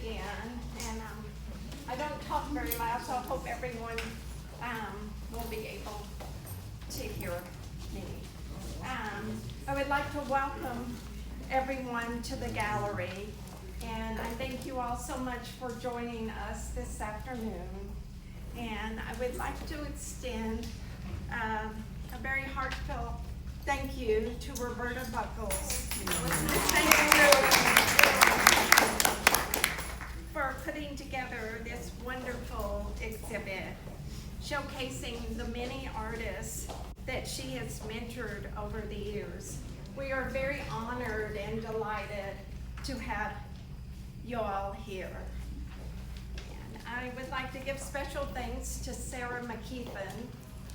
begin, and I don't talk very loud, so I hope everyone will be able to hear me. I would like to welcome everyone to the gallery, and I thank you all so much for joining us this afternoon. And I would like to extend a very heartfelt thank you to Roberta Buckles. Thank you for putting together this wonderful exhibit showcasing the many artists that she has mentored over the years. We are very honored and delighted to have you all here. And I would like to give special thanks to Sarah McKeithen.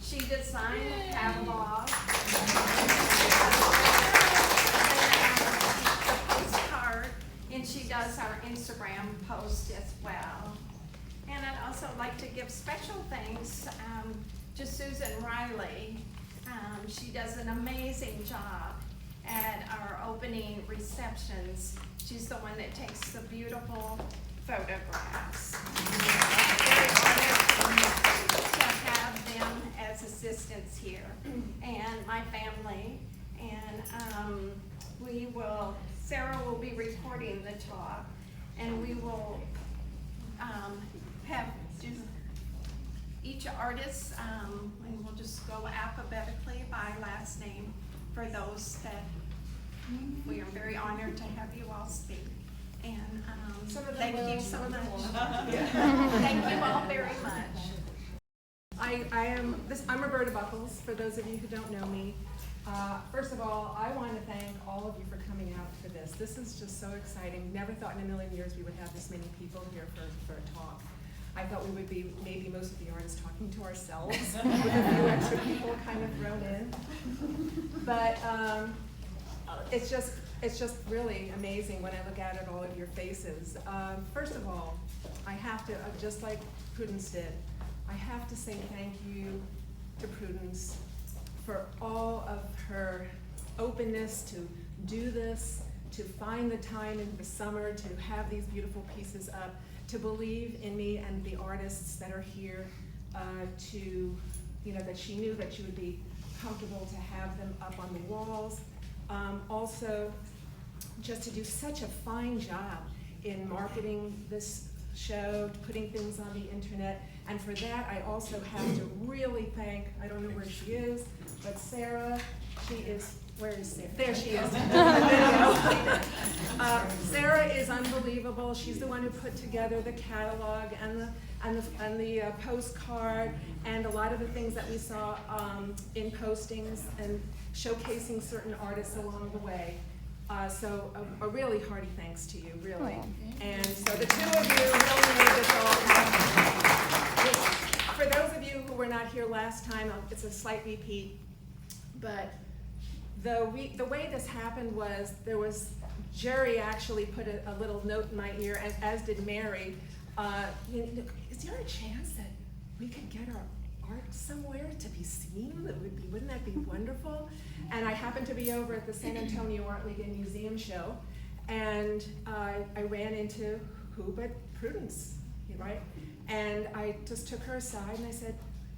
She designed the catalog, the postcard, and she does our Instagram post as well. And I'd also like to give special thanks to Susan Riley. She does an amazing job at our opening receptions. She's the one that takes the beautiful photographs. Very honored to have them as assistants here, and my family. And Sarah will be recording the talk, and we will do each artist, and we'll just go alphabetically by last name for those that we are very honored to have you all speak. And thank you so much. Thank you all very much. I'm Roberta Buckles, for those of you who don't know me. First of all, I want to thank all of you for coming out for this. This is just so exciting. Never thought in a million years we would have this many people here for a talk. I thought we would be maybe most of the artists talking to ourselves with a few extra people kind of thrown in. But it's just really amazing when I look out at all of your faces. First of all, I have to, just like Prudence did, I have to say thank you to Prudence for all of her openness to do this, to find the time in the summer to have these beautiful pieces up, to believe in me and the artists that are here, that she knew that she would be comfortable to have them up on the walls. Also, just to do such a fine job in marketing this show, putting things on the internet. And for that, I also have to really thank, I don't know where she is, but Sarah, where is Sarah? There she is. Sarah is unbelievable. She's the one who put together the catalog and the postcard and a lot of the things that we saw in postings and showcasing certain artists along the way. So a really hearty thanks to you, really. Oh, and so the two of you really made this all happen. For those of you who were not here last time, it's a slight repeat, but the way this happened was Geri actually put a little note in my ear, as did Mary. Is there a chance that we could get our art somewhere to be seen? Wouldn't that be wonderful? And I happened to be over at the San Antonio Art League and Museum show, and I ran into who but Prudence, right? And I just took her aside and I said,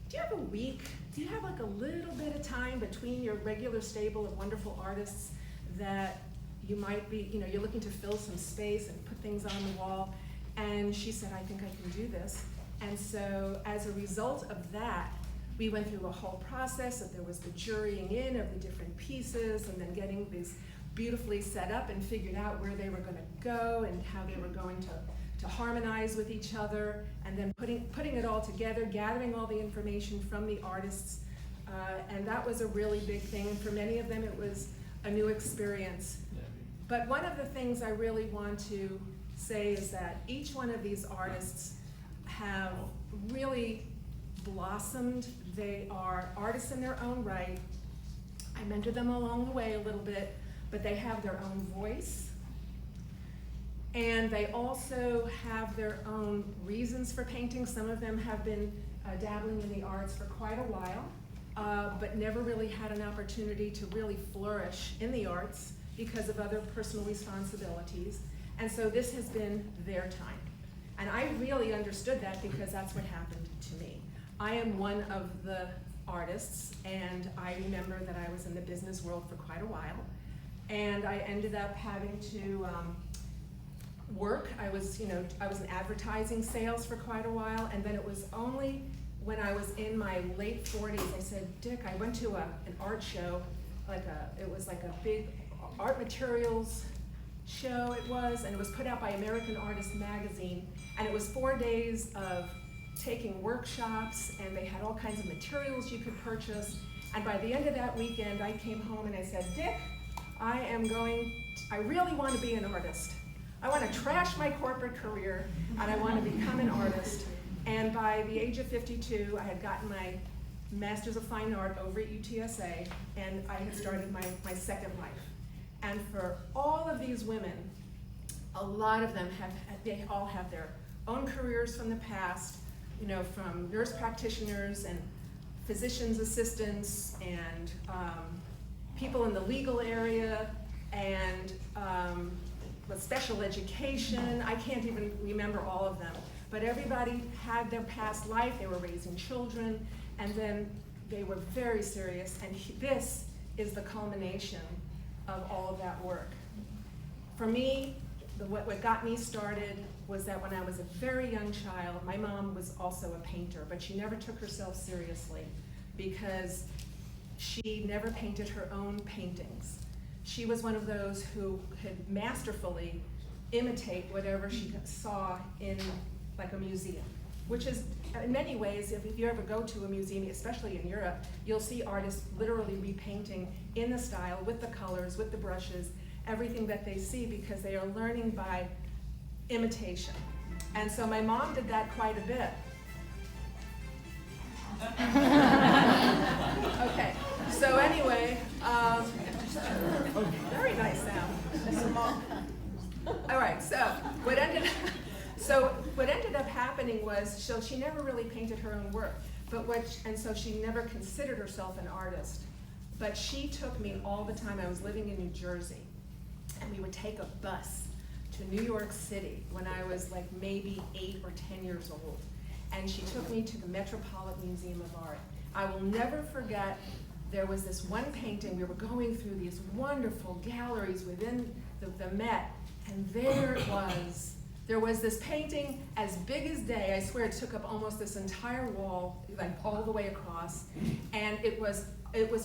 do you have a week? Do you have like a little bit of time between your regular stable of wonderful artists that you might be, you're looking to fill some space and put things on the wall? And she said, I think I can do this. And so as a result of that, we went through a whole process that there was the jurying in of the different pieces and then getting these beautifully set up and figured out where they were going to go and how they were going to harmonize with each other, and then putting it all together, gathering all the information from the artists, and that was a really big thing. And for many of them, it was a new experience. But one of the things I really want to say is that each one of these artists have really blossomed. They are artists in their own right. I mentored them along the way a little bit, but they have their own voice. And they also have their own reasons for painting. Some of them have been dabbling in the arts for quite a while, but never really had an opportunity to really flourish in the arts because of other personal responsibilities. And so this has been their time. And I really understood that because that's what happened to me. I am one of the artists, and I remember that I was in the business world for quite a while. And I ended up having to work. I was in advertising sales for quite a while, and then it was only when I was in my late 40s, I said, Dick, I went to an art show, it was like a big art materials show and it was put out by American Artist Magazine, and it was 4 days of taking workshops, and they had all kinds of materials you could purchase. And by the end of that weekend, I came home and I said, Dick, I really want to be an artist. I want to trash my corporate career, and I want to become an artist. And by the age of 52, I had gotten my Master's of Fine Art over at UTSA, and I had started my second life. And for all of these women, a lot of them they all have their own careers from the past, from nurse practitioners and physician's assistants and people in the legal area and with special education. I can't even remember all of them. But everybody had their past life, they were raising children, and then they were very serious. And this is the culmination of all of that work. For me, what got me started was that when I was a very young child, my mom was also a painter, but she never took herself seriously because she never painted her own paintings. She was one of those who could masterfully imitate whatever she saw in like a museum, which is in many ways, if you ever go to a museum, especially in Europe, you'll see artists literally repainting in the style, with the colors, with the brushes, everything that they see, because they are learning by imitation. And so my mom did that quite a bit. Okay, so anyway, very nice sound. All right, so what ended up happening was, so she never really painted her own work, and so she never considered herself an artist. But she took me all the time. I was living in New Jersey, and we would take a bus to New York City when I was like maybe 8 or 10 years old. And she took me to the Metropolitan Museum of Art. I will never forget, there was this one painting, we were going through these wonderful galleries within the Met, and there was this painting as big as day. I swear it took up almost this entire wall, like all the way across. And it was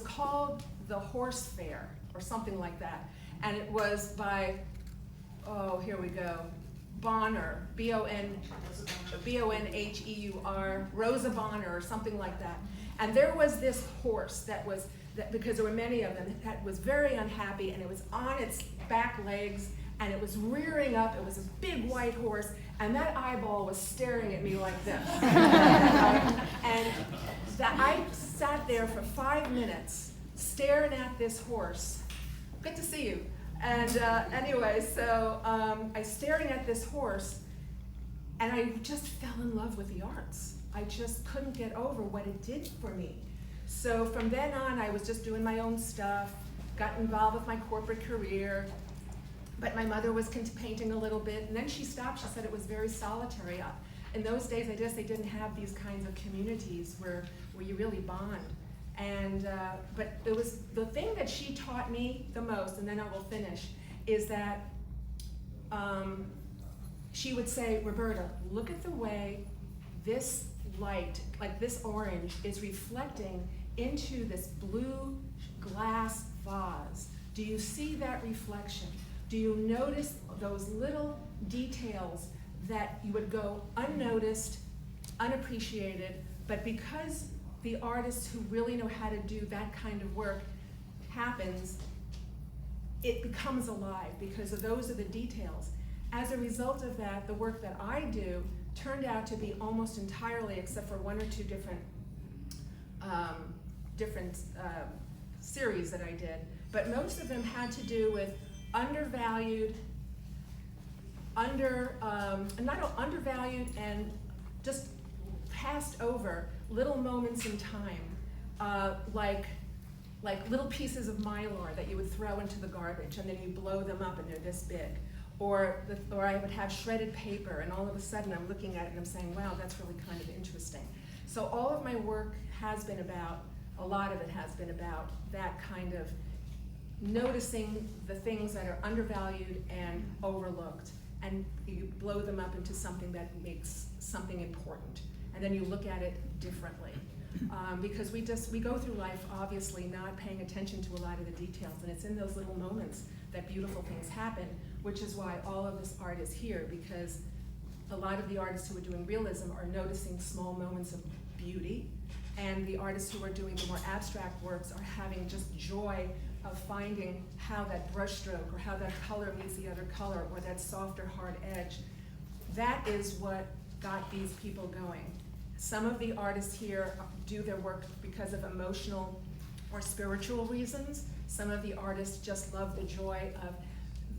called The Horse Fair, or something like that. And it was by, oh, here we go, Bonheur, B-O-N-H-E-U-R, Rosa Bonheur, or something like that. And there was this horse because there were many of them, that was very unhappy, and it was on its back legs, and it was rearing up. It was a big white horse, and that eyeball was staring at me like this. And I sat there for 5 minutes staring at this horse. Good to see you. And anyway, so I was staring at this horse, and I just fell in love with the arts. I just couldn't get over what it did for me. So from then on, I was just doing my own stuff, got involved with my corporate career. But my mother was painting a little bit, and then she stopped. She said it was very solitary. In those days, I guess they didn't have these kinds of communities where you really bond. And but it was the thing that she taught me the most, and then I will finish, is that she would say, Roberta, look at the way this light, like this orange, is reflecting into this blue glass vase. Do you see that reflection? Do you notice those little details that you would go unnoticed, unappreciated, but because the artists who really know how to do that kind of work happens, it becomes alive because of those are the details. As a result of that, the work that I do turned out to be almost entirely, except for 1 or 2 different series that I did, but most of them had to do with undervalued and just passed over little moments in time, like little pieces of mylar that you would throw into the garbage and then you blow them up and they're this big. or I would have shredded paper, and all of a sudden I'm looking at it and I'm saying, wow, that's really kind of interesting. So all of my work has been about, a lot of it has been about that kind of noticing the things that are undervalued and overlooked, and you blow them up into something that makes something important, and then you look at it differently. Because we go through life obviously not paying attention to a lot of the details, and it's in those little moments that beautiful things happen, which is why all of this art is here, because a lot of the artists who are doing realism are noticing small moments of beauty, and the artists who are doing the more abstract works are having just joy of finding how that brushstroke or how that color meets the other color, or that softer hard edge. That is what got these people going. Some of the artists here do their work because of emotional or spiritual reasons. Some of the artists just love the joy of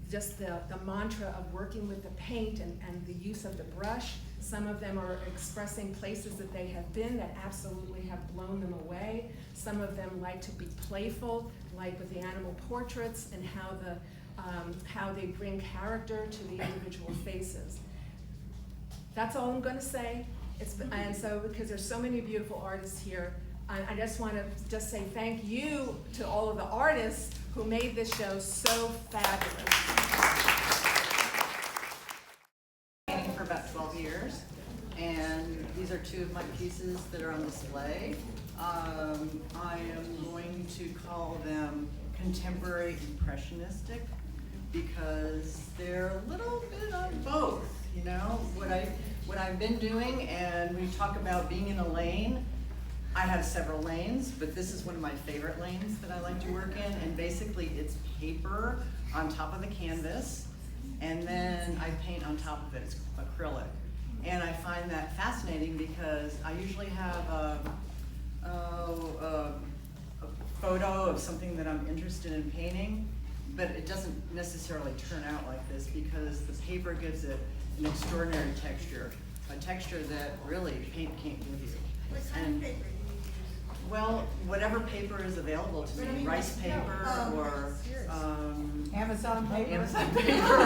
just the mantra of working with the paint and the use of the brush. Some of them are expressing places that they have been that absolutely have blown them away. Some of them like to be playful, like with the animal portraits, and how they bring character to the individual faces. That's all I'm going to say. And so, because there's so many beautiful artists here, I just want to say thank you to all of the artists who made this show so fabulous. Painting for about 12 years, and these are two of my pieces that are on display. I am going to call them contemporary impressionistic, because they're a little bit on both, you know, what I've been doing. And we talk about being in a lane. I have several lanes, but this is one of my favorite lanes that I like to work in, and basically it's paper on top of the canvas, and then I paint on top of it. It's acrylic. And I find that fascinating because I usually have a photo of something that I'm interested in painting, but it doesn't necessarily turn out like this because the paper gives it an extraordinary texture, a texture that really paint can't give you. What kind of paper do you use? Well, whatever paper is available to me, rice paper or Amazon paper. Amazon paper.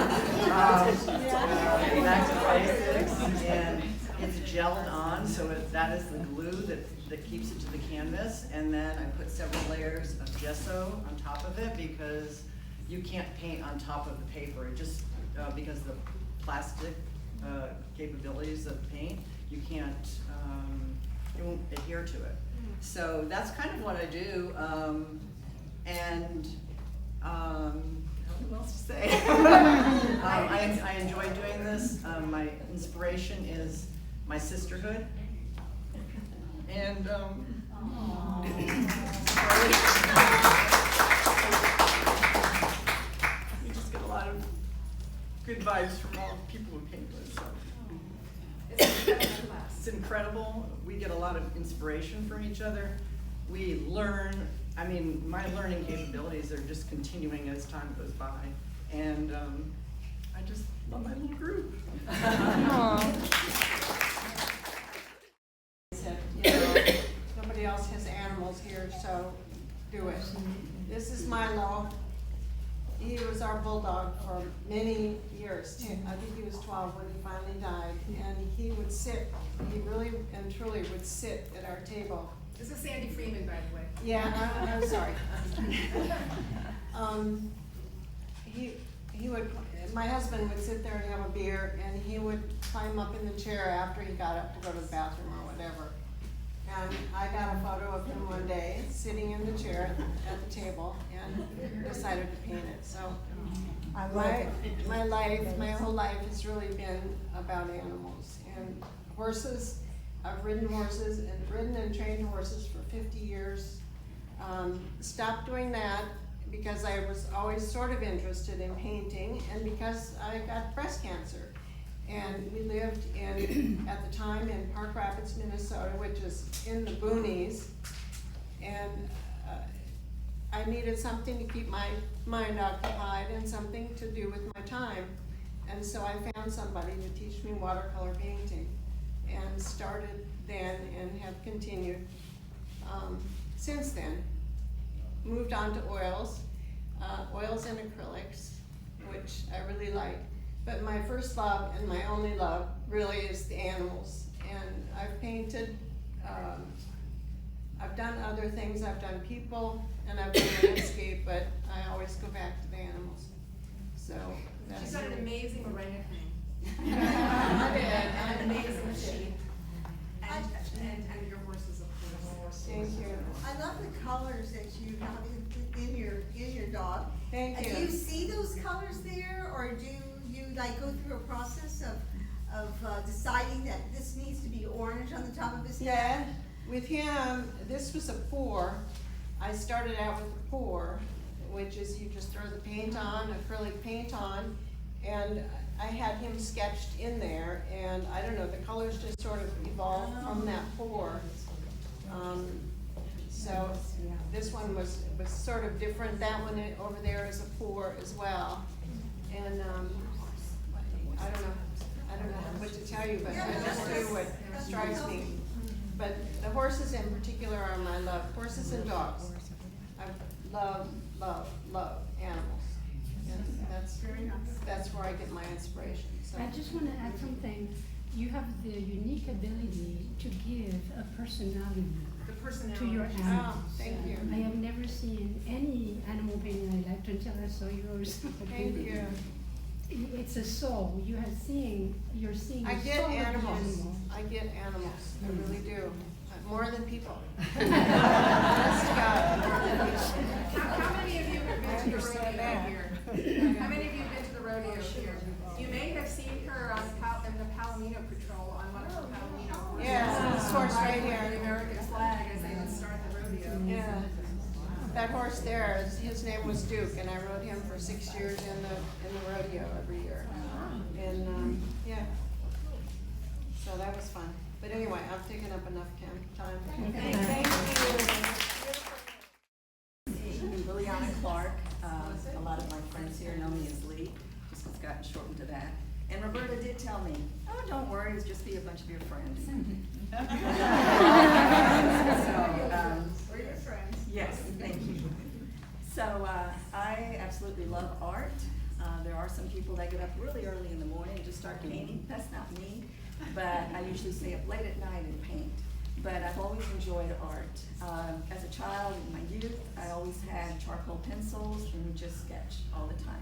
Back to basics, and it's gelled on, so that is the glue that keeps it to the canvas. And then I put several layers of gesso on top of it, because you can't paint on top of the paper. It just because the plastic capabilities of paint, you can't, it won't adhere to it. So that's kind of what I do, and I don't know what else to say. I enjoy doing this. My inspiration is my sisterhood, and we just get a lot of good vibes from all the people who paint with. So. It's incredible. We get a lot of inspiration from each other. We learn. I mean, my learning capabilities are just continuing as time goes by. And I just love my little group. Nobody else has animals here, so do it. This is Milo. He was our bulldog for many years. I think he was 12 when he finally died. And he would sit, he really and truly would sit at our table. This is Sandy Freeman, by the way. Yeah, I'm sorry. He would, my husband would sit there and have a beer, and he would climb up in the chair after he got up to go to the bathroom or whatever. And I got a photo of him one day sitting in the chair at the table and decided to paint it. So my life, my whole life has really been about animals and horses. I've ridden horses and ridden and trained horses for 50 years. Stopped doing that because I was always sort of interested in painting, and because I got breast cancer. And we lived at the time in Park Rapids, Minnesota, which is in the boonies. And I needed something to keep my mind occupied and something to do with my time. And so I found somebody to teach me watercolor painting, and started then and have continued since then. Moved on to oils and acrylics, which I really like. but my first love and my only love really is the animals. And I've painted, I've done other things, I've done people, and I've done landscape, but I always go back to the animals. So that's. She's got an amazing orangutan. I did. And an amazing sheep. And your horses, of course. Thank you. I love the colors that you have in your dog. Thank you. Do you see those colors there, or do you like go through a process of deciding that this needs to be orange on the top of his Yeah, head? with him, this was a pour. I started out with a pour, which is you just throw the paint on, acrylic paint on, and I had him sketched in there, and I don't know, the colors just sort of evolved from that pour. So this one was sort of different. That one over there is a pour as well. And I don't know what to tell you, but I just do what strikes me. But the horses in particular are my love, horses and dogs. I love, love, love animals. And that's where I get my inspiration, so. I just want to add something. You have the unique ability to give a personality The personality. to your she's- animals. Oh, thank you. I have never seen any animal painting I liked until I saw yours. Thank you. It's a soul. You're seeing I the soul get of the animals. animal. I get animals. I really do. More than people. Honest to God, more than people. How many of you have been to the rodeo here? How many of you have been to the rodeo here? You may have seen her on in the Palomino Patrol on one of her Palomino horses. Yeah, this horse right The here. American flag as they would start the rodeo. Yeah. That horse there, his name was Duke, and I rode him for 6 years in the rodeo every year. And, yeah. So that was fun. But anyway, I've taken up enough time. Thank you. I'm Liliana Clark. A lot of my friends here know me as Lee, just it's gotten shortened to that. And Roberta did tell me, oh, don't worry, it's just be a bunch of your friends. We're your friends. Yes, thank you. So I absolutely love art. There are some people that get up really early in the morning and just start painting. That's not me, but I usually stay up late at night and paint. But I've always enjoyed art. As a child, in my youth, I always had charcoal pencils and would just sketch all the time.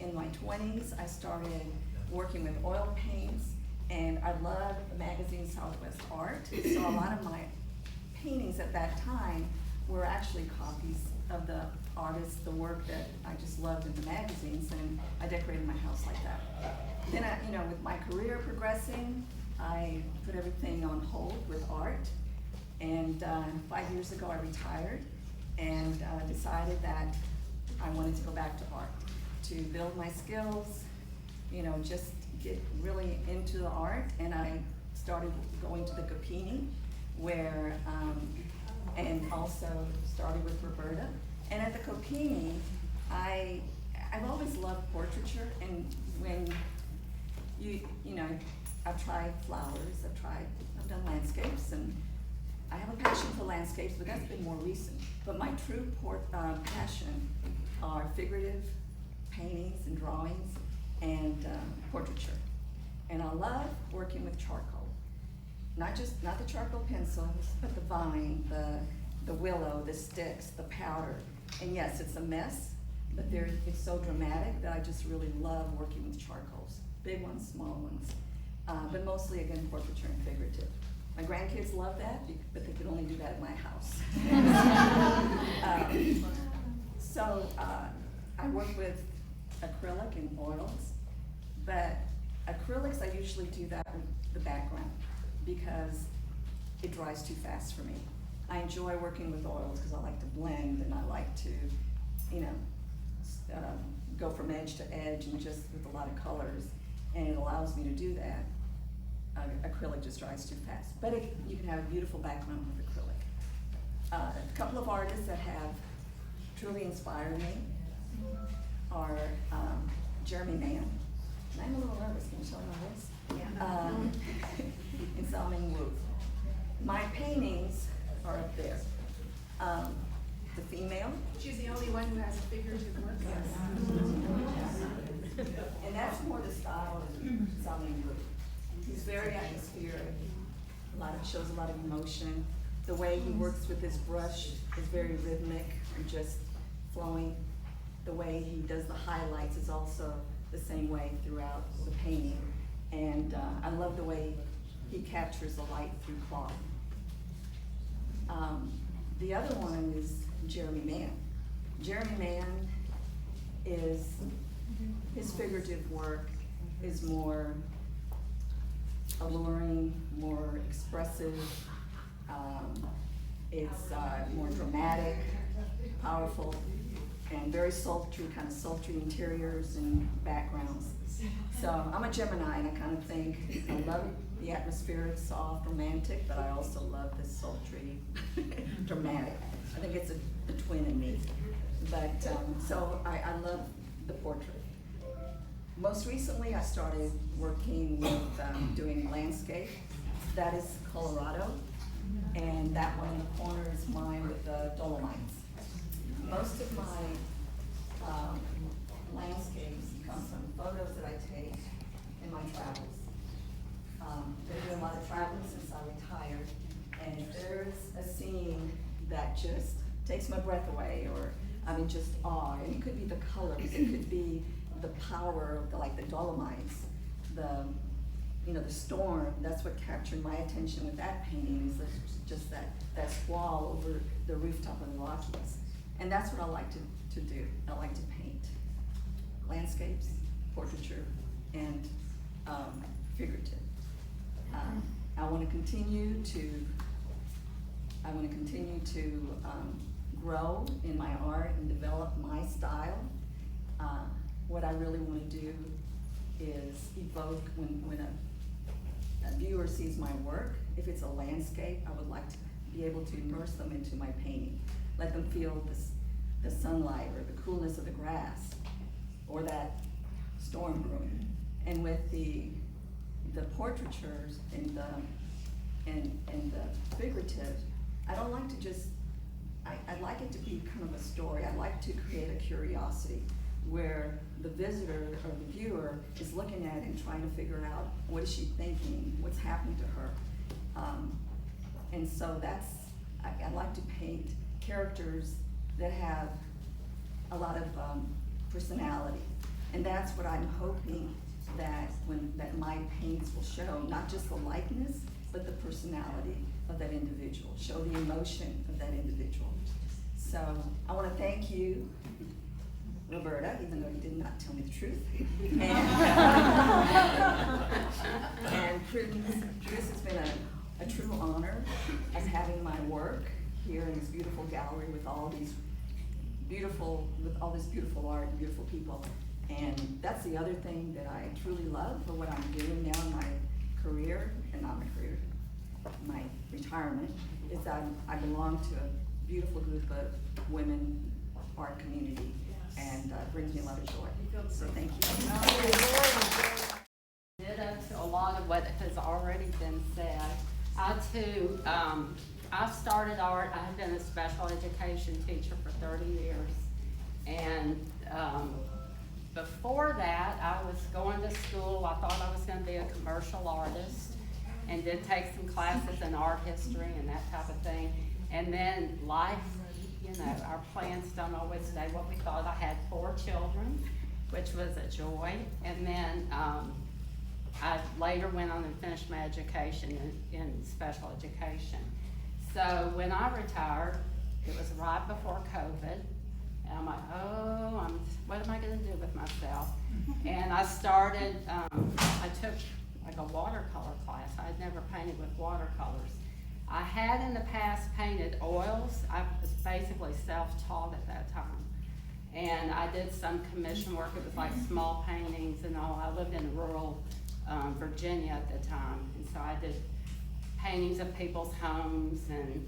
In my 20s, I started working with oil paints, and I loved the magazine Southwest Art. So a lot of my paintings at that time were actually copies of the artists, the work that I just loved in the magazines, and I decorated my house like that. Then, with my career progressing, I put everything on hold with art, and 5 years ago I retired and decided that I wanted to go back to art, to build my skills, just get really into the art, and I started going to the Gopini, where, and also started with Roberta. And at the Gopini, I've always loved portraiture, and when I've tried flowers, I've done landscapes, and I have a passion for landscapes, but that's been more recent. But my true passion are figurative paintings and drawings and portraiture. And I love working with charcoal. Not the charcoal pencils, but the vine, the willow, the sticks, the powder. And yes, it's a mess, but it's so dramatic that I just really love working with charcoals. Big ones, small ones. But mostly, again, portraiture and figurative. My grandkids love that, but they could only do that at my house. I work with acrylic and oils, but acrylics, I usually do that with the background because it dries too fast for me. I enjoy working with oils because I like to blend, and I like to, go from edge to edge and just with a lot of colors, and it allows me to do that. Acrylic just dries too fast, but you can have a beautiful background with acrylic. A couple of artists that have truly inspired me are Jeremy Mann, and I'm a little nervous, can you tell my voice? And Salming Wu. My paintings are up there. The female. She's the only one who has a figurative work. And that's very atmospheric. Shows a lot of emotion. The way he works with his brush is very rhythmic and just flowing. The way he does the highlights is also the same way throughout the painting. And I love the way he captures the light through cloth. The other one is Jeremy Mann. Jeremy Mann is, his figurative work is more alluring, more expressive. It's more dramatic, powerful, and very sultry, kind of sultry interiors and backgrounds. So I'm a Gemini, and I kind of think I love the atmospheric, soft, romantic, but I also love this sultry, dramatic. I think it's a twin in me. But so I love the portrait. Most recently, I started working with doing landscape. That is Colorado, and that one in the corner is mine with the Dolomites. Most of my landscapes come from photos that I take in my travels. Been doing a lot of traveling since I retired, and if there's a scene that just takes my breath away, or I mean just awe, and it could be the colors, it could be the power of like the Dolomites, the storm. That's what captured my attention with that painting, is just that squall over the rooftop of the Rockies. And that's what I like to do. I like to paint landscapes, portraiture, and figurative. I want to continue to grow in my art and develop my style. What I really want to do is evoke when a viewer sees my work. If it's a landscape, I would like to be able to immerse them into my painting. Let them feel the sunlight or the coolness of the grass or that storm brewing. And with the portraitures and the figurative, I don't like to just, I'd like it to be kind of a story. I like to create a curiosity where the visitor or the viewer is looking at it and trying to figure out what is she thinking, what's happening to her. And so I like to paint characters that have a lot of personality. And that's what I'm hoping that my paints will show, not just the likeness, but the personality of that individual, show the emotion of that individual. So I want to thank you, Roberta, even though you did not tell me the truth. And Prudence, this has been a true honor as having my work here in this beautiful gallery with all this beautiful art and beautiful people. And that's the other thing that I truly love for what I'm doing now in my career, and not my career, my retirement, is that I belong to a beautiful group of women art community, and brings me a lot of joy. So thank you. Ditto to a lot of what has already been said. I too, I've started art. I have been a special education teacher for 30 years. And before that, I was going to school. I thought I was going to be a commercial artist and did take some classes in art history and that type of thing. And then life, our plans don't always stay what we thought. I had 4 children, which was a joy. And then I later went on and finished my education in special education. So when I retired, it was right before COVID. And I'm like, what am I gonna do with myself? And I started, I took like a watercolor class. I had never painted with watercolors. I had in the past painted oils. I was basically self-taught at that time. And I did some commission work. It was like small paintings and all. I lived in rural Virginia at the time. And so I did paintings of people's homes and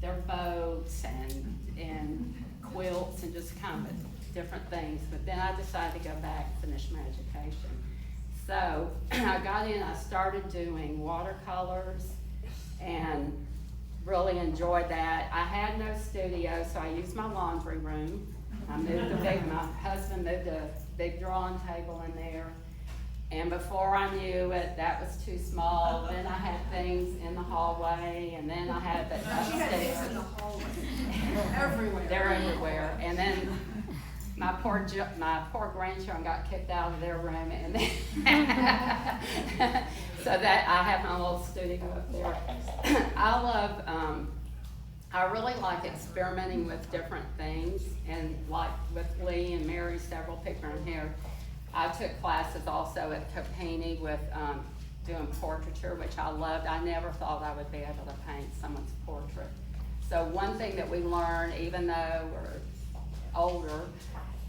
their boats and quilts and just kind of different things. But then I decided to go back and finish my education. So I got in, I started doing watercolors and really enjoyed that. I had no studio, so I used my laundry room. I moved my husband moved a big drawing table in there. And before I knew it, that was too small. Then I had things in the hallway, and then I had the upstairs. She had things in the hallway, everywhere. They're everywhere. And then my poor grandchildren got kicked out of their room, and then so that I have my little studio up there. I really like experimenting with different things, and like with Lee and Mary, several people in here. I took classes also at Copani with doing portraiture, which I loved. I never thought I would be able to paint someone's portrait. So one thing that we learn, even though we're older,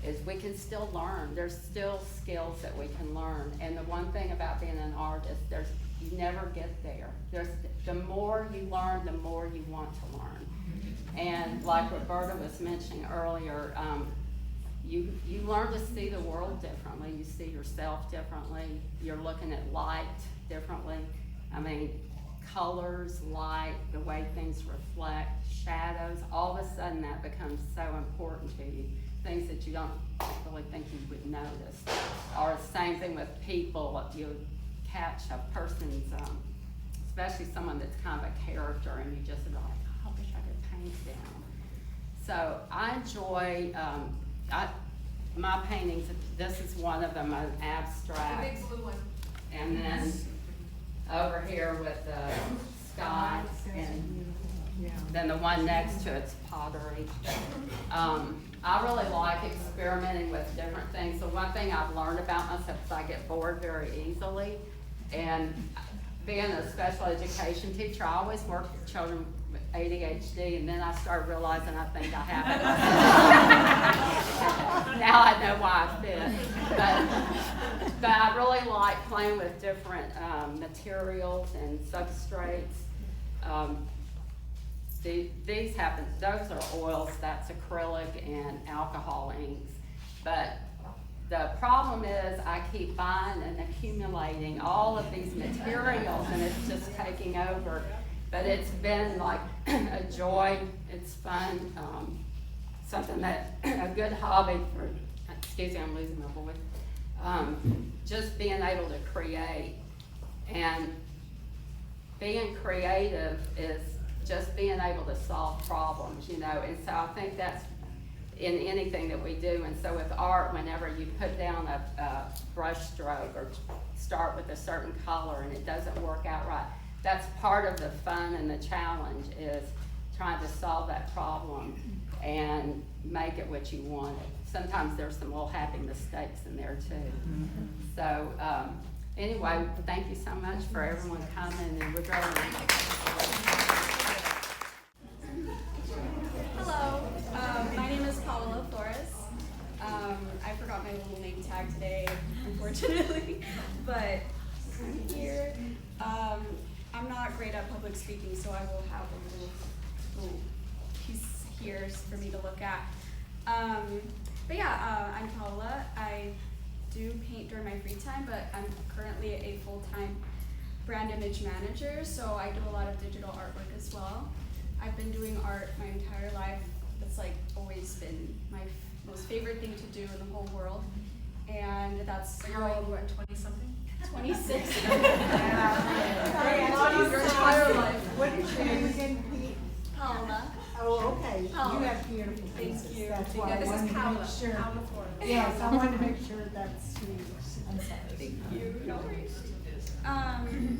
is we can still learn. There's still skills that we can learn. And the one thing about being an artist, you never get there. The more you learn, the more you want to learn. And like Roberta was mentioning earlier, you learn to see the world differently. You see yourself differently. You're looking at light differently. I mean, colors, light, the way things reflect, shadows, all of a sudden that becomes so important to you. Things that you don't really think you would notice. Or the same thing with people. You catch a person's, especially someone that's kind of a character, and you just are like, oh, I wish I could paint them. So I enjoy, my paintings, this is one of them, an abstract. The big blue one. And then over here with the sky, and then the one next to it's pottery. I really like experimenting with different things. So one thing I've learned about myself is I get bored very easily. And being a special education teacher, I always worked with children with ADHD, and then I started realizing I think I have it. Now I know why I fit. But I really like playing with different materials and substrates. These happen, those are oils, that's acrylic and alcohol inks. But the problem is I keep buying and accumulating all of these materials, and it's just taking over. But it's been like a joy, it's fun, something that, a good hobby for, excuse me, I'm losing my voice. Just being able to create, and being creative is just being able to solve problems, you know, and so I think that's in anything that we do. And so with art, whenever you put down a brush stroke or start with a certain color and it doesn't work out right, that's part of the fun and the challenge, is trying to solve that problem and make it what you want it. Sometimes there's some little happy mistakes in there too. So anyway, thank you so much for everyone coming, and we're going to Hello, my name is Paola Flores. I forgot my little name tag today, unfortunately, but I'm here. I'm not great at public speaking, so I will have a little piece here for me to look at. But yeah, I'm Paola. I do paint during my free time, but I'm currently a full-time brand image manager, so I do a lot of digital artwork as well. I've been doing art my entire life. It's like always been my most favorite thing to do in the whole world. And that's You're like, what, 20-something? 26. Your entire life. What is your name again, Pete? Paola. Oh, okay. Paola. You have beautiful faces. Thank you. That's why Yeah, I this is wanted to Paola. make sure. Paola Flores. Yes, I wanted to make sure that's who you were. I'm sorry. Thank you. No worries.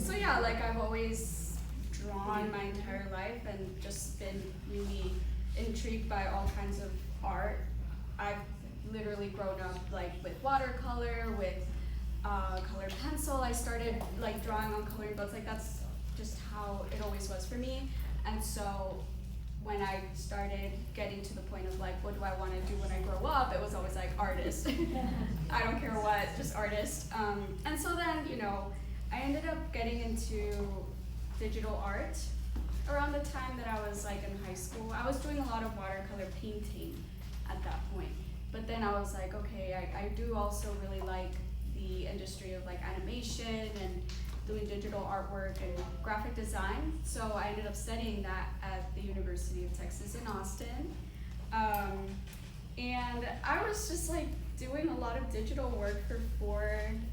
So yeah, like I've always drawn my entire life and just been really intrigued by all kinds of art. I've literally grown up like with watercolor, with colored pencil. I started like drawing on coloring books. Like that's just how it always was for me. And so when I started getting to the point of like, what do I want to do when I grow up? It was always like artist. I don't care what, just artist. And so then, you know, I ended up getting into digital art around the time that I was like in high school. I was doing a lot of watercolor painting at that point. But then I was like, okay, I do also really like the industry of like animation and doing digital artwork and graphic design. So I ended up studying that at the University of Texas in Austin. And I was just like doing a lot of digital work for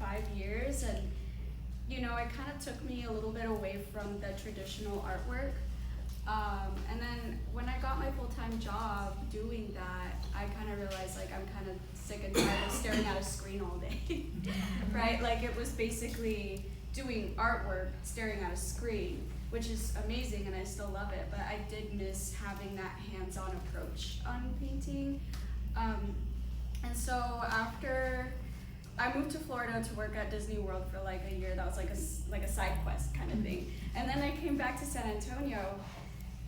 4-5 years, and you know, it kind of took me a little bit away from the traditional artwork. And then when I got my full-time job doing that, I kind of realized like I'm kind of sick and tired of staring at a screen all day, right? Like it was basically doing artwork, staring at a screen, which is amazing and I still love it, but I did miss having that hands-on approach on painting. And so after I moved to Florida to work at Disney World for like a year, that was like a side quest kind of thing. And then I came back to San Antonio,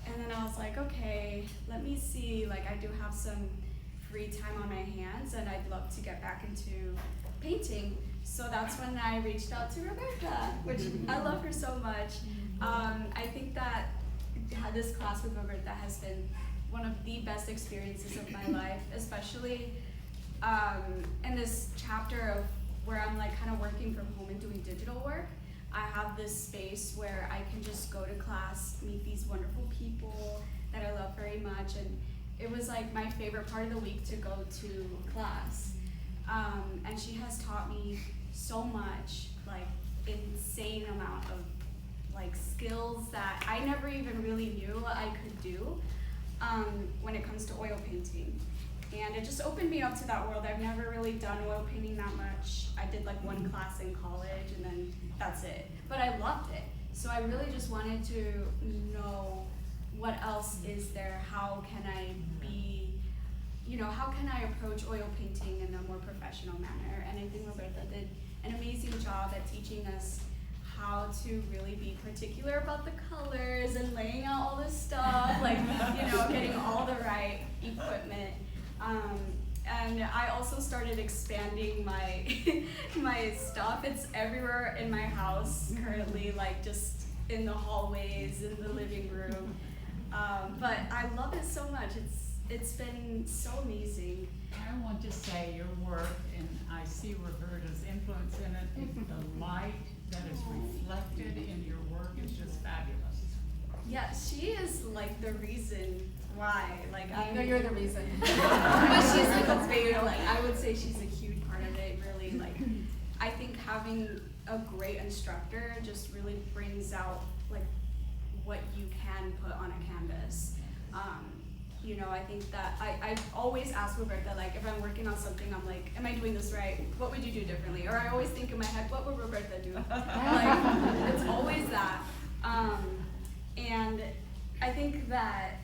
and then I was like, okay, let me see, like I do have some free time on my hands and I'd love to get back into painting. So that's when I reached out to Roberta, which I love her so much. I think that this class with Roberta has been one of the best experiences of my life, especially in this chapter of where I'm like kind of working from home and doing digital work. I have this space where I can just go to class, meet these wonderful people that I love very much, and it was like my favorite part of the week to go to class. And she has taught me so much, like insane amount of like skills that I never even really knew I could do when it comes to oil painting. And it just opened me up to that world. I've never really done oil painting that much. I did like one class in college and then that's it. But I loved it. So I really just wanted to know what else is there, how can I be, you know, how can I approach oil painting in a more professional manner? And I think Roberta did an amazing job at teaching us how to really be particular about the colors and laying out all this stuff, like, you know, getting all the right equipment. And I also started expanding my my stuff. It's everywhere in my house currently, like just in the hallways, in the living room. But I love it so much. It's been so amazing. I want to say your work, and I see Roberta's influence in it, the light that is reflected in your work is just fabulous. Yeah, she is like the reason why. Like I know you're the reason. But she's like a big, like I would say she's a huge part of it. Really, like I think having a great instructor just really brings out like what you can put on a canvas. You know, I think that I always ask Roberta, like if I'm working on something, I'm like, am I doing this right? What would you do differently? Or I always think in my head, what would Roberta do? Like it's always that. And I think that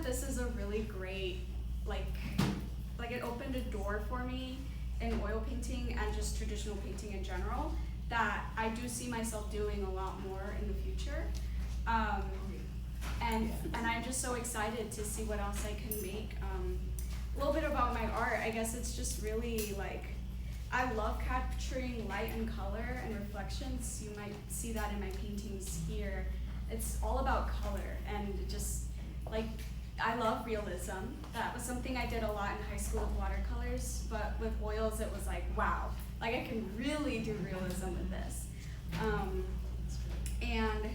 this is a really great, like it opened a door for me in oil painting and just traditional painting in general that I do see myself doing a lot more in the future. And I'm just so excited to see what else I can make. A little bit about my art, I guess it's just really like, I love capturing light and color and reflections. You might see that in my paintings here. It's all about color and just like, I love realism. That was something I did a lot in high school with watercolors, but with oils it was like, wow, like I can really do realism with this. And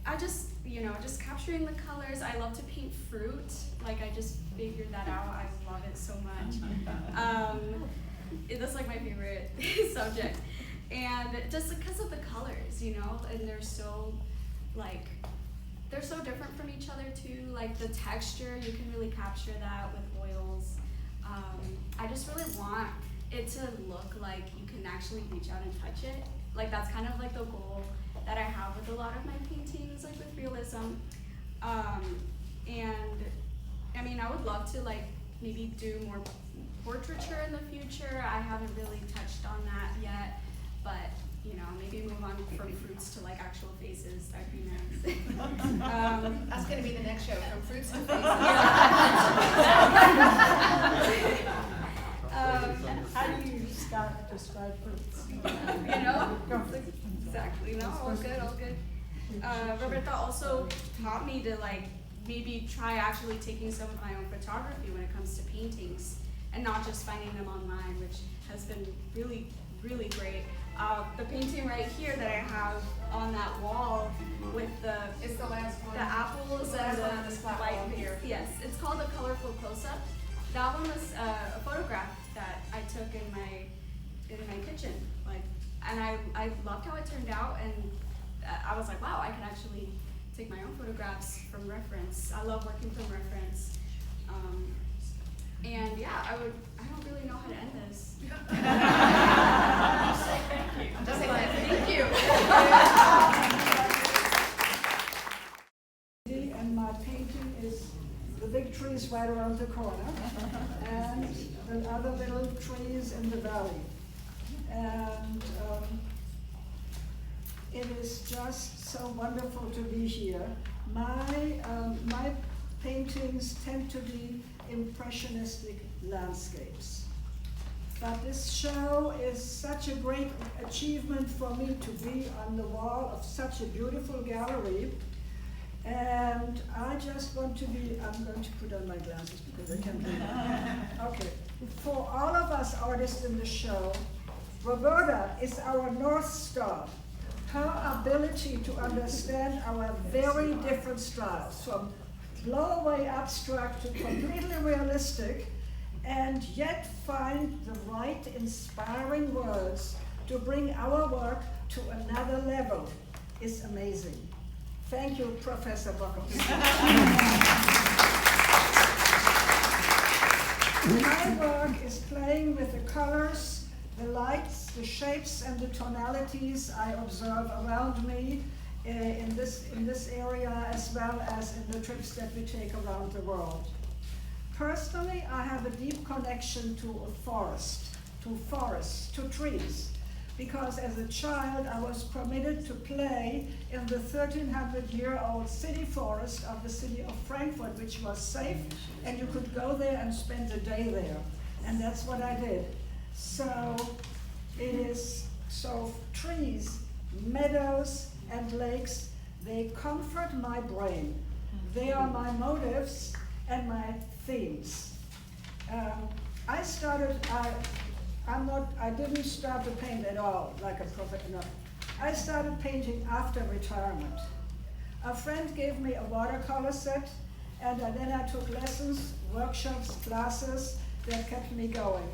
I just, you know, just capturing the colors. I love to paint fruit. Like I just figured that out. I love it so much. That's like my favorite subject. And just because of the colors, you know, and they're so like, they're so different from each other too. Like the texture, you can really capture that with oils. I just really want it to look like you can actually reach out and touch it. Like that's kind of like the goal that I have with a lot of my paintings, like with realism. And I mean, I would love to like maybe do more portraiture in the future. I haven't really touched on that yet, but you know, maybe move on from fruits to like actual faces. That'd be nice. That's gonna be the next show, from fruits to faces. How do you describe fruits? You know, exactly. No, all good, all good. Roberta also taught me to like maybe try actually taking some of my own photography when it comes to paintings and not just finding them online, which has been really, really great. The painting right here that I have on that wall with It's the last one. the apples and the flat white wall here. Yes, it's called a colorful close-up. That one was a photograph that I took in my kitchen. Like, and I loved how it turned out, and I was like, wow, I can actually take my own photographs from reference. I love working from reference. And yeah, I don't really know how to end this. Just say thank you. And my painting is the big trees right around the corner and the other little trees in the valley. And it is just so wonderful to be here. My paintings tend to be impressionistic landscapes. But this show is such a great achievement for me to be on the wall of such a beautiful gallery. And I just want to be, I'm going to put on my glasses because I can't read. Okay, for all of us artists in the show, Roberta is our North Star. Her ability to understand our very different styles, from blow-away abstract to completely realistic, and yet find the right inspiring words to bring our work to another level is amazing. Thank you, Professor Buckles. My work is playing with the colors, the lights, the shapes, and the tonalities I observe around me in this area, as well as in the trips that we take around the world. Personally, I have a deep connection to a forest, to trees, because as a child I was permitted to play in the 1300-year-old city forest of the city of Frankfurt, which was safe, and you could go there and spend a day there. And that's what I did. So trees, meadows, and lakes, they comfort my brain. They are my motives and my themes. I didn't start to paint at all like a professional. I started painting after retirement. A friend gave me a watercolor set, and then I took lessons, workshops, classes that kept me going.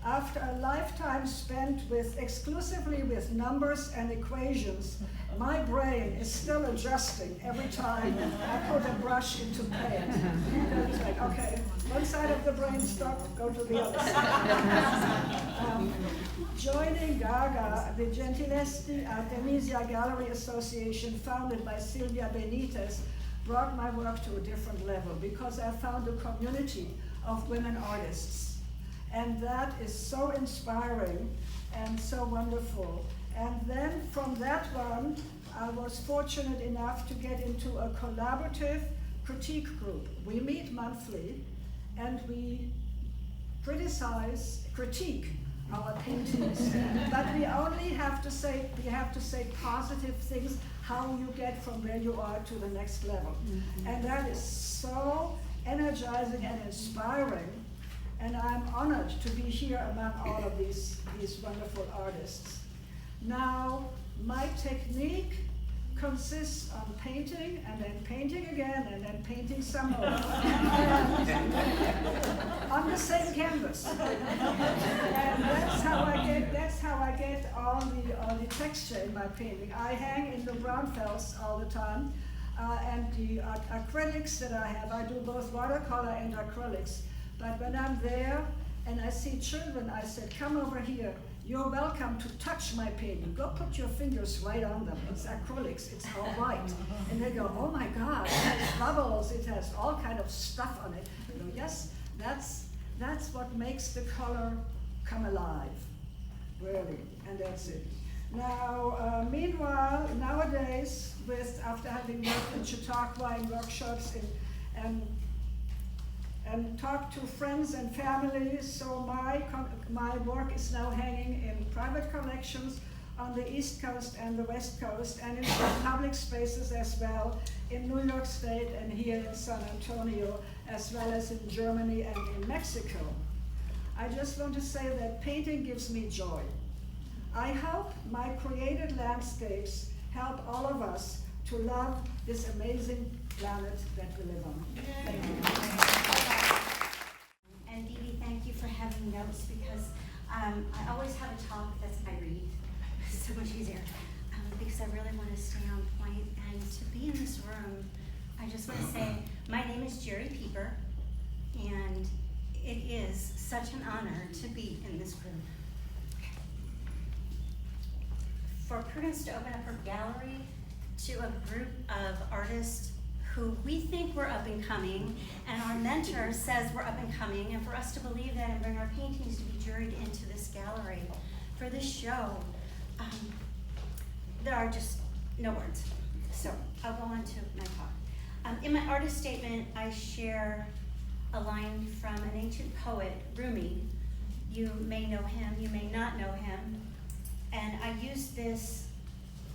After a lifetime spent exclusively with numbers and equations, my brain is still adjusting every time I put a brush into paint. It's like, okay, one side of the brain stopped, go to the other side. Joining GAGA, the Gentilesti Artemisia Gallery Association, founded by Silvia Benitez, brought my work to a different level because I found a community of women artists. And that is so inspiring and so wonderful. And then from that one, I was fortunate enough to get into a collaborative critique group. We meet monthly and we critique our paintings. But we only have to say positive things, how you get from where you are to the next level. Mm-hmm. And that is so energizing and inspiring. And I'm honored to be here among all of these wonderful artists. Now, my technique consists on painting, and then painting again, and then painting some more. On the same canvas. And that's how I get all the texture in my painting. I hang in the Braunfels all the time, and the acrylics that I have, I do both watercolor and acrylics. But when I'm there and I see children, I said, come over here. You're welcome to touch my painting. Go put your fingers right on them. It's acrylics, it's all white. And they go, oh my God, it has bubbles, it has all kind of stuff on it. You know, yes, that's what makes the color come alive, really, and that's it. Now, meanwhile, nowadays, after having worked in Chautauqua in workshops and talk to friends and family, so my work is now hanging in private collections on the East Coast and the West Coast, and in some public spaces as well, in New York State and here in San Antonio, as well as in Germany and in Mexico. I just want to say that painting gives me joy. I hope my created landscapes help all of us to love this amazing planet that we live on. Thank you. And Bibi, thank you for having notes because I always have a talk that's I read. It's so much easier because I really want to stay on point. And to be in this room, I just want to say my name is Geri Pieper, and it is such an honor to be in this group. For Prudence to open up her gallery to a group of artists who we think we're up and coming, and our mentor says we're up and coming, and for us to believe that and bring our paintings to be juried into this gallery for this show, there are just no words. So I'll go on to my talk. In my artist statement, I share a line from an ancient poet, Rumi. You may know him, you may not know him. And I use this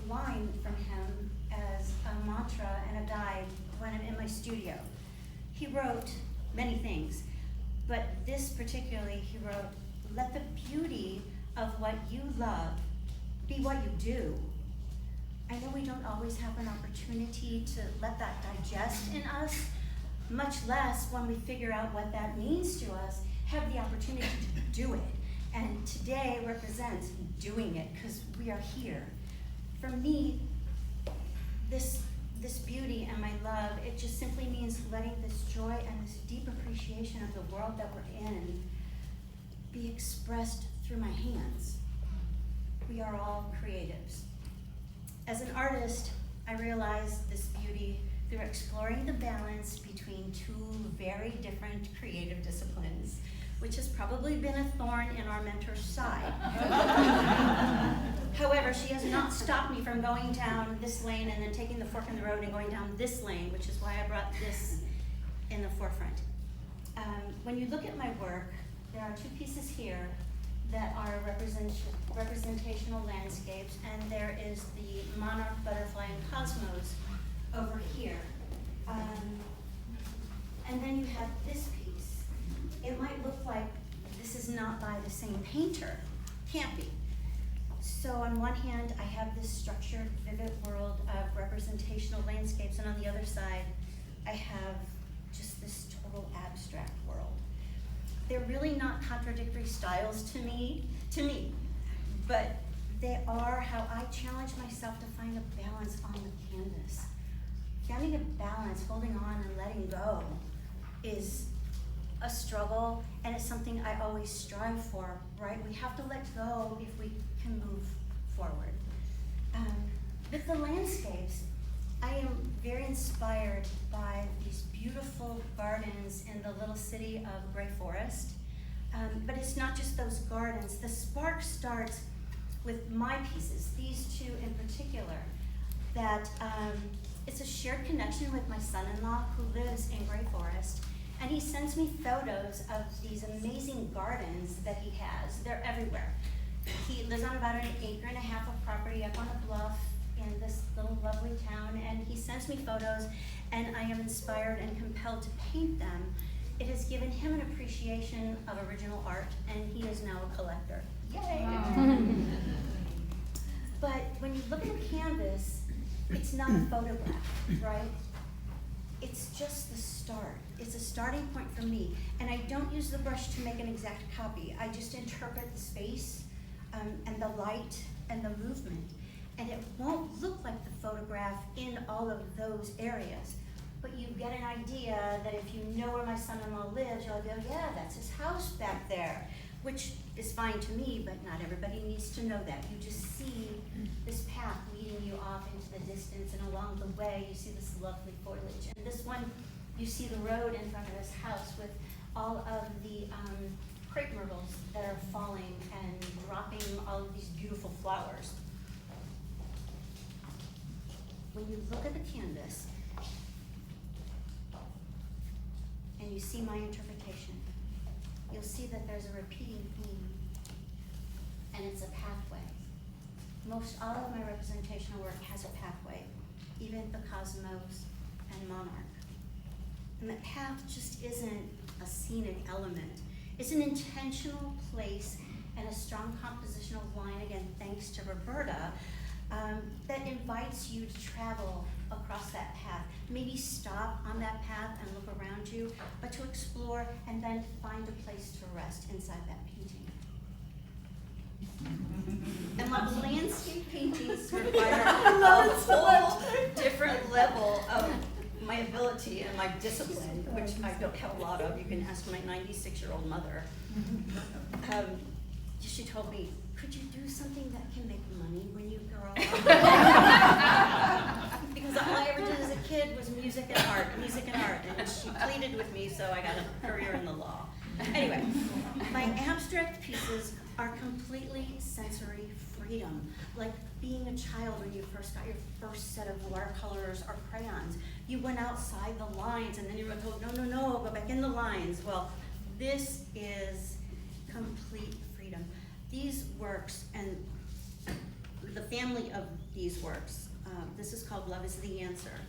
line from him as a mantra and a guide when I'm in my studio. He wrote many things, but this particularly, he wrote, "Let the beauty of what you love be what you do." I know we don't always have an opportunity to let that digest in us, much less when we figure out what that means to us, have the opportunity to do it. And today represents doing it, because we are here. For me, this beauty and my love, it just simply means letting this joy and this deep appreciation of the world that we're in be expressed through my hands. We are all creatives. As an artist, I realized this beauty through exploring the balance between two very different creative disciplines, which has probably been a thorn in our mentor's side. However, she has not stopped me from going down this lane and then taking the fork in the road and going down this lane, which is why I brought this in the forefront. When you look at my work, there are two pieces here that are representational landscapes, and there is the monarch, butterfly, and cosmos over here. And then you have this piece. It might look like this is not by the same painter. Can't be. So on one hand, I have this structured, vivid world of representational landscapes, and on the other side, I have just this total abstract world. They're really not contradictory styles to me, but they are how I challenge myself to find a balance on the canvas. Finding a balance, holding on and letting go, is a struggle, and it's something I always strive for, right? We have to let go if we can move forward. With the landscapes, I am very inspired by these beautiful gardens in the little city of Gray Forest. But it's not just those gardens. The spark starts with my pieces, these two in particular, that it's a shared connection with my son-in-law who lives in Gray Forest. And he sends me photos of these amazing gardens that he has. They're everywhere. He lives on about 1.5 acres of property up on a bluff in this little lovely town, and he sends me photos, and I am inspired and compelled to paint them. It has given him an appreciation of original art, and he is now a collector. Yay! But when you look at a canvas, it's not a photograph, right? It's just the start. It's a starting point for me. And I don't use the brush to make an exact copy. I just interpret the space and the light and the movement. And it won't look like the photograph in all of those areas. But you get an idea that if you know where my son-in-law lives, you'll go, yeah, that's his house back there, which is fine to me, but not everybody needs to know that. You just see this path leading you off into the distance, and along the way, you see this lovely foliage. And this one, you see the road in front of his house with all of the crepe myrtles that are falling and dropping all of these beautiful flowers. When you look at the canvas, and you see my interpretation, you'll see that there's a repeating theme, and it's a pathway. Most all of my representational work has a pathway, even the cosmos and monarch. And that path just isn't a scenic element. It's an intentional place and a strong compositional line, again, thanks to Roberta, that invites you to travel across that path. Maybe stop on that path and look around you, but to explore and then find a place to rest inside that painting. And while landscape paintings require a whole different level of my ability and my discipline, which I don't have a lot of, you can ask my 96-year-old mother. She told me, could you do something that can make money when you grow up? Because all I ever did as a kid was music and art, and she pleaded with me, so I got a career in the law. Anyway, my abstract pieces are completely sensory freedom, like being a child when you first got your first set of watercolors or crayons. You went outside the lines, and then you were told, no, go back in the lines. Well, this is complete freedom. These works, and the family of these works, this is called Love is the Answer.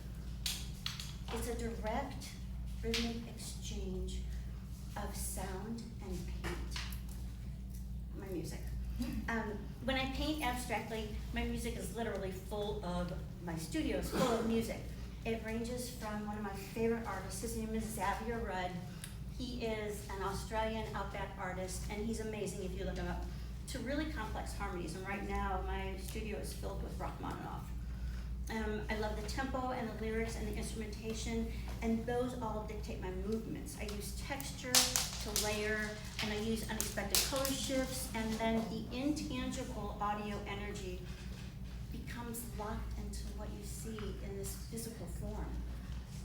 It's a direct rhythmic exchange of sound and paint. My music. When I paint abstractly, my music is literally my studio is full of music. It ranges from one of my favorite artists, his name is Xavier Rudd. He is an Australian outback artist, and he's amazing if you look him up, to really complex harmonies. And right now, my studio is filled with Rachmaninoff. I love the tempo and the lyrics and the instrumentation, and those all dictate my movements. I use texture to layer, and I use unexpected color shifts, and then the intangible audio energy becomes locked into what you see in this physical form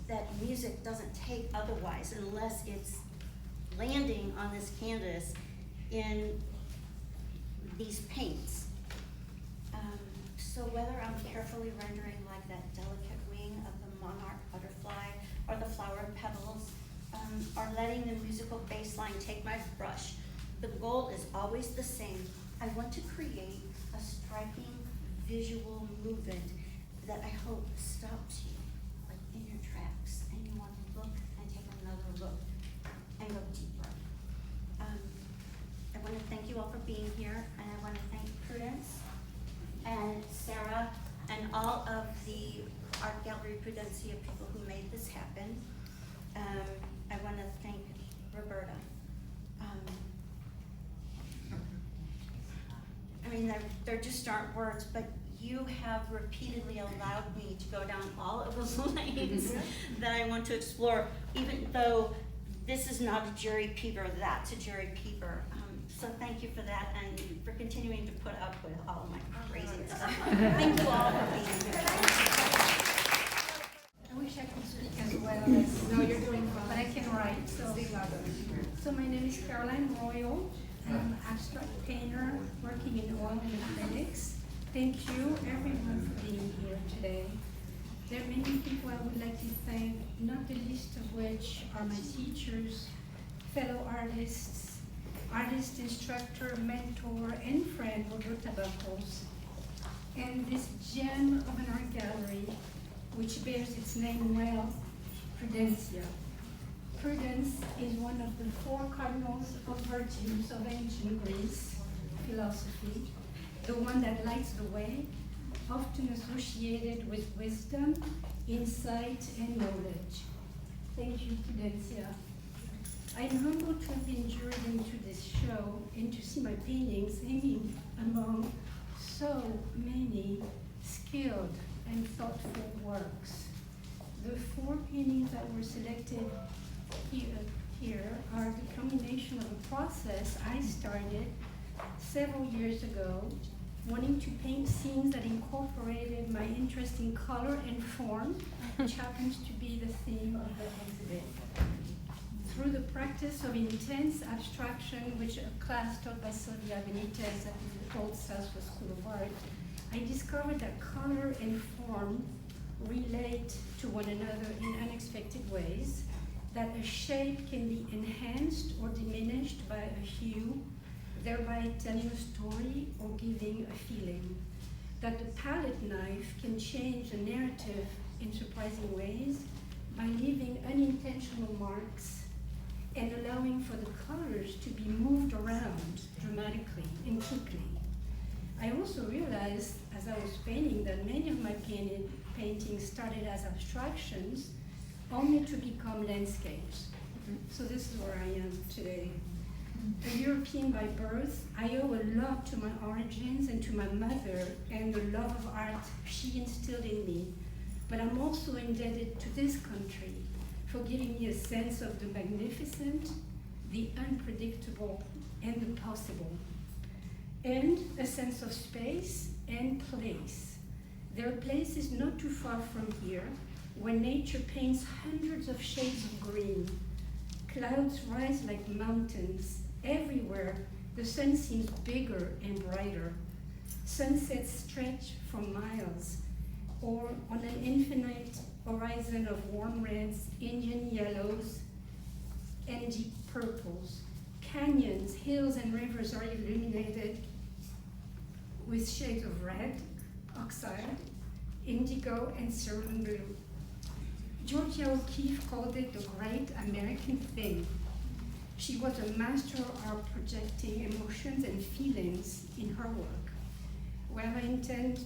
that music doesn't take otherwise, unless it's landing on this canvas in these paints. So whether I'm carefully rendering like that delicate wing of the monarch butterfly or the flower petals, or letting the musical bass line take my brush, the goal is always the same. I want to create a striking visual movement that I hope stops you, like in your tracks, and you want to look and take another look and go deeper. I want to thank you all for being here, and I want to thank Prudence and Sarah and all of the Art Gallery Prudencia people who made this happen. I want to thank Roberta. I mean, there just aren't words, but you have repeatedly allowed me to go down all of those lanes that I want to explore, even though this is not a Geri Pieper, that's a Geri Pieper. So thank you for that, and for continuing to put up with all of my craziness. Thank you all for being here. I wish I could speak as well as. No, you're doing fine. But I can write. So my name is Carolyn Royall. I'm an abstract painter working in oil and acrylics. Thank you everyone for being here today. There are many people I would like to thank, not the least of which are my teachers, fellow artists, artist instructor, mentor, and friend, Roberta, and this gem of an art gallery, which bears its name well, Prudencia. Prudence is one of the 4 cardinals of virtues of ancient Greece philosophy, the one that lights the way, often associated with wisdom, insight, and knowledge. Thank you, Prudencia. I am humbled to have been juried into this show and to see my paintings hanging among so many skilled and thoughtful works. The 4 paintings that were selected here are the culmination of a process I started several years ago, wanting to paint scenes that incorporated my interest in color and form, which happens to be the theme of the exhibit. Through the practice of intense abstraction, which a class taught by Sylvia Benitez at the Old Southwest School of Art, I discovered that color and form relate to one another in unexpected ways, that a shape can be enhanced or diminished by a hue, thereby telling a story or giving a feeling, that the palette knife can change the narrative in surprising ways by leaving unintentional marks and allowing for the colors to be moved around dramatically and quickly. I also realized as I was painting that many of my paintings started as abstractions only to become landscapes. So this is where I am today. A European by birth, I owe a lot to my origins and to my mother and the love of art she instilled in me. But I'm also indebted to this country for giving me a sense of the magnificent, the unpredictable, and the possible. And a sense of space and place. There are places not too far from here where nature paints hundreds of shades of green. Clouds rise like mountains. Everywhere, the sun seems bigger and brighter. Sunsets stretch for miles, or on an infinite horizon of warm reds, Indian yellows, and deep purples. Canyons, hills, and rivers are illuminated with shades of red, oxide, indigo, and cerulean blue. Georgia O'Keeffe called it the great American thing. She was a master of projecting emotions and feelings in her work. Well, I intend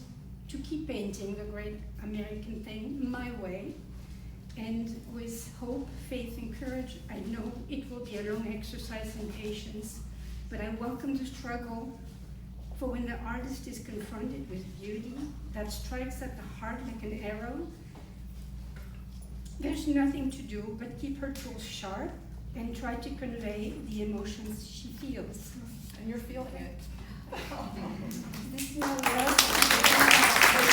to keep painting the great American thing my way, and with hope, faith, and courage, I know it will be a long exercise in patience, but I welcome the struggle, for when the artist is confronted with beauty that strikes at the heart like an arrow, there's nothing to do but keep her tools sharp and try to convey the emotions she feels. And you're feeling it. This is my love.